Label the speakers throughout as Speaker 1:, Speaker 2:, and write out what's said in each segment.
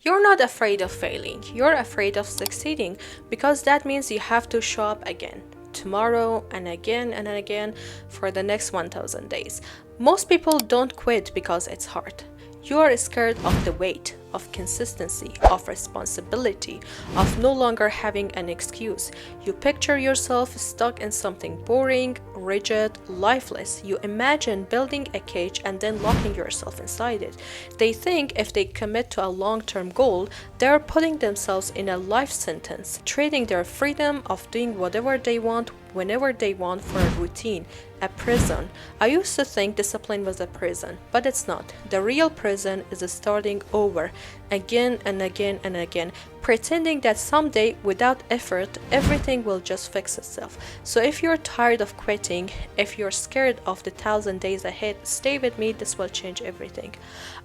Speaker 1: You're not afraid of failing, you're afraid of succeeding because that means you have to show up again, tomorrow and again for the next 1000 days. Most people don't quit because it's hard. You are scared of the weight, of consistency, of responsibility, of no longer having an excuse. You picture yourself stuck in something boring, rigid, lifeless. You imagine building a cage and then locking yourself inside it. They think if they commit to a long-term goal, they're putting themselves in a life sentence, trading their freedom of doing whatever they want whenever they want for a routine, a prison. I used to think discipline was a prison, but it's not. The real prison is starting over again and again and again, pretending that someday, without effort, everything will just fix itself. So if you're tired of quitting, if you're scared of the 1000 days ahead, stay with me, this will change everything.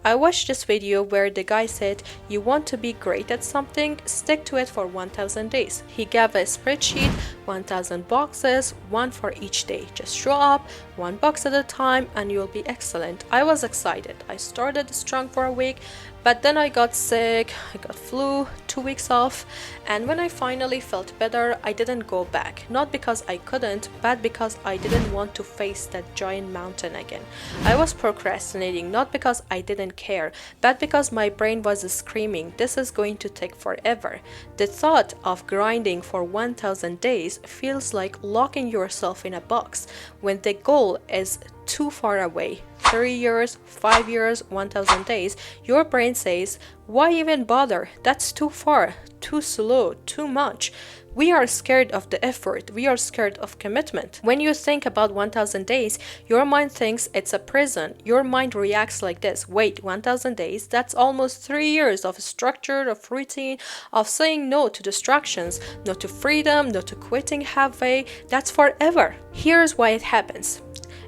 Speaker 1: I watched this video where the guy said, you want to be great at something, stick to it for 1000 days. He gave a spreadsheet, 1000 boxes, one for each day. Just show up, one box at a time, and you'll be excellent. I was excited. I started strong for a week, but then I got sick, I got flu, 2 weeks off, and when I finally felt better, I didn't go back. Not because I couldn't, but because I didn't want to face that giant mountain again. I was procrastinating, not because I didn't care, but because my brain was screaming, this is going to take forever. The thought of grinding for 1000 days feels like locking yourself in a box when the goal is too far away. 3 years, 5 years, 1000 days, your brain says, why even bother? That's too far, too slow, too much. We are scared of the effort. We are scared of commitment. When you think about 1000 days, your mind thinks it's a prison. Your mind reacts like this. Wait, 1000 days? That's almost 3 years of structure, of routine, of saying no to distractions, no to freedom, no to quitting halfway. That's forever. Here's why it happens.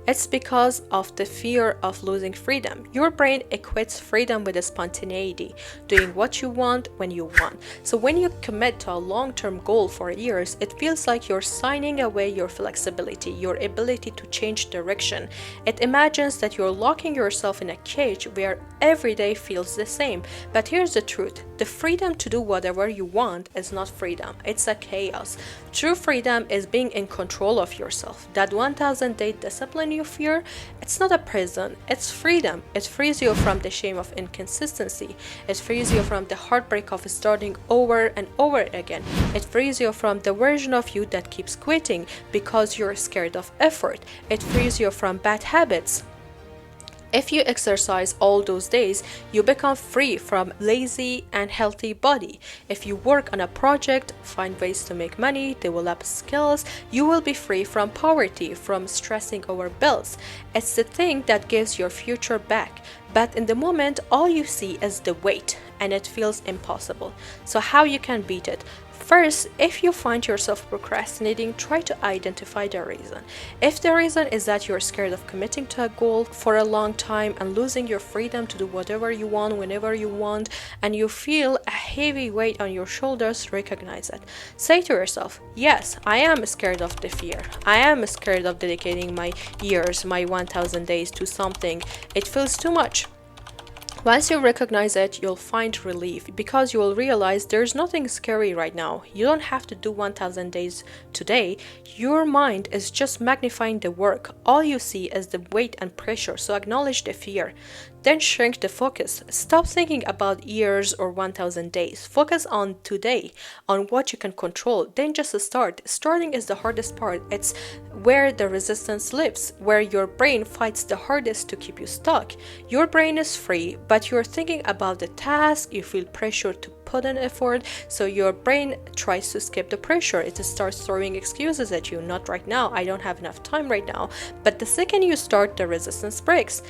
Speaker 1: It's because of the fear of losing freedom. Your brain equates freedom with spontaneity, doing what you want when you want. So when you commit to a long-term goal for years, it feels like you're signing away your flexibility, your ability to change direction. It imagines that you're locking yourself in a cage where every day feels the same. But here's the truth. The freedom to do whatever you want is not freedom. It's a chaos. True freedom is being in control of yourself. That 1000-day discipline you fear, it's not a prison, it's freedom. It frees you from the shame of inconsistency. It frees you from the heartbreak of starting over and over again. It frees you from the version of you that keeps quitting because you're scared of effort. It frees you from bad habits. If you exercise all those days, you become free from lazy and healthy body. If you work on a project, find ways to make money, develop skills, you will be free from poverty, from stressing over bills. It's the thing that gives your future back. But in the moment, all you see is the weight, and it feels impossible. So how you can beat it? First, if you find yourself procrastinating, try to identify the reason. If the reason is that you're scared of committing to a goal for a long time and losing your freedom to do whatever you want, whenever you want, and you feel a heavy weight on your shoulders, recognize it. Say to yourself, yes, I am scared of the fear. I am scared of dedicating my years, my 1000 days to something. It feels too much. Once you recognize it, you'll find relief because you will realize there's nothing scary right now. You don't have to do 1000 days today. Your mind is just magnifying the work. All you see is the weight and pressure, so acknowledge the fear. Then shrink the focus. Stop thinking about years or 1000 days. Focus on today, on what you can control. Then just start. Starting is the hardest part. It's where the resistance lives, where your brain fights the hardest to keep you stuck. Your brain is free, but you're thinking about the task. You feel pressure to put in effort, so your brain tries to skip the pressure. It starts throwing excuses at you. Not right now. I don't have enough time right now. But the second you start, the resistance breaks.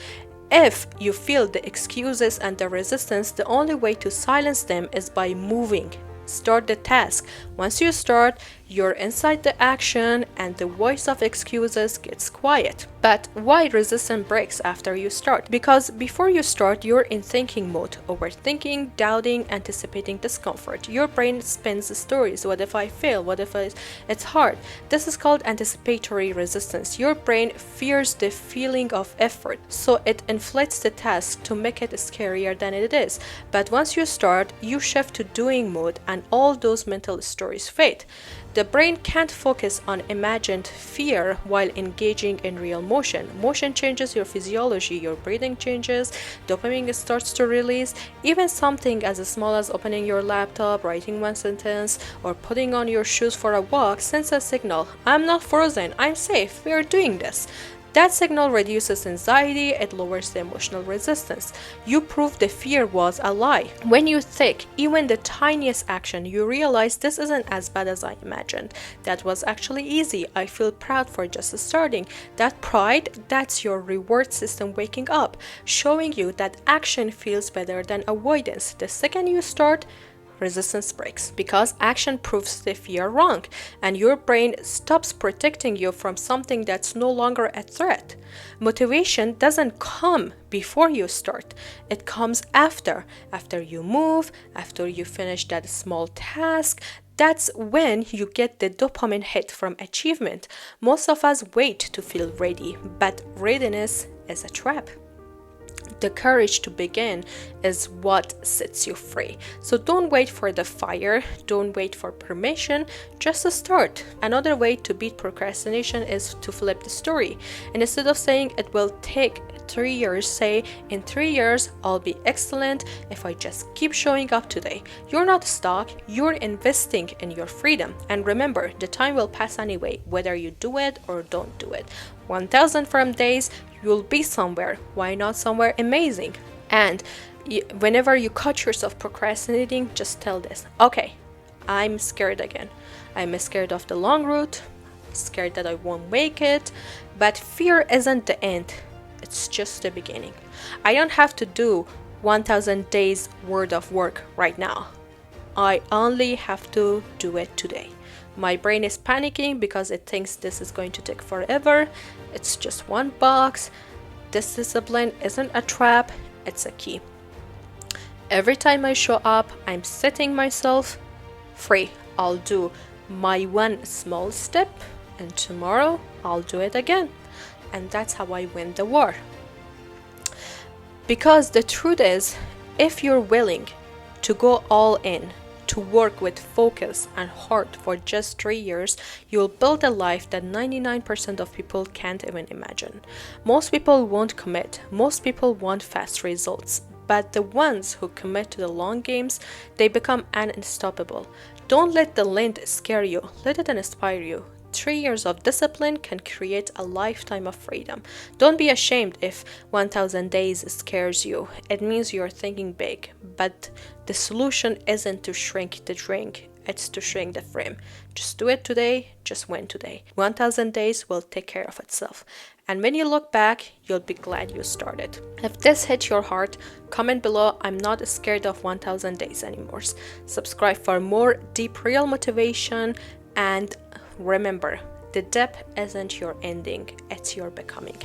Speaker 1: If you feel the excuses and the resistance, the only way to silence them is by moving. Start the task. Once you start, You're inside the action and the voice of excuses gets quiet. But why resistance breaks after you start? Because before you start, you're in thinking mode, overthinking, doubting, anticipating discomfort. Your brain spins stories. What if I fail? What if it's hard? This is called anticipatory resistance. Your brain fears the feeling of effort, so it inflates the task to make it scarier than it is. But once you start, you shift to doing mode and all those mental stories fade. The brain can't focus on imagined fear while engaging in real motion. Motion changes your physiology, your breathing changes, dopamine starts to release. Even something as small as opening your laptop, writing one sentence, or putting on your shoes for a walk sends a signal. I'm not frozen, I'm safe, we are doing this. That signal reduces anxiety, it lowers the emotional resistance. You prove the fear was a lie. When you take even the tiniest action, you realize this isn't as bad as I imagined. That was actually easy. I feel proud for just starting. That pride, that's your reward system waking up, showing you that action feels better than avoidance. The second you start, resistance breaks because action proves the fear wrong and your brain stops protecting you from something that's no longer a threat. Motivation doesn't come before you start, it comes after you move, after you finish that small task. That's when you get the dopamine hit from achievement. Most of us wait to feel ready, but readiness is a trap. The courage to begin is what sets you free. So don't wait for the fire, don't wait for permission, just start. Another way to beat procrastination is to flip the story. And instead of saying it will take 3 years, say in 3 years I'll be excellent if I just keep showing up today. You're not stuck, you're investing in your freedom. And remember, the time will pass anyway, whether you do it or don't do it. 1000 firm days, you'll be somewhere. Why not somewhere amazing? And whenever you catch yourself procrastinating, just tell this: okay, I'm scared again. I'm scared of the long route, scared that I won't make it. But fear isn't the end, it's just the beginning. I don't have to do 1000 days worth of work right now. I only have to do it today. My brain is panicking because it thinks this is going to take forever. It's just one box. This discipline isn't a trap, it's a key. Every time I show up, I'm setting myself free. I'll do my one small step, and tomorrow I'll do it again. And that's how I win the war. Because the truth is, if you're willing to go all in, to work with focus and heart for just 3 years, you'll build a life that 99% of people can't even imagine. Most people won't commit. Most people want fast results. But the ones who commit to the long games, they become unstoppable. Don't let the length scare you. Let it inspire you. 3 years of discipline can create a lifetime of freedom. Don't be ashamed if 1000 days scares you. It means you're thinking big. But the solution isn't to shrink the drink, it's to shrink the frame. Just do it today, just win today. 1000 days will take care of itself. And when you look back, you'll be glad you started. If this hit your heart, comment below, I'm not scared of 1000 days anymore. Subscribe for more deep, real motivation. And remember, the depth isn't your ending, it's your becoming.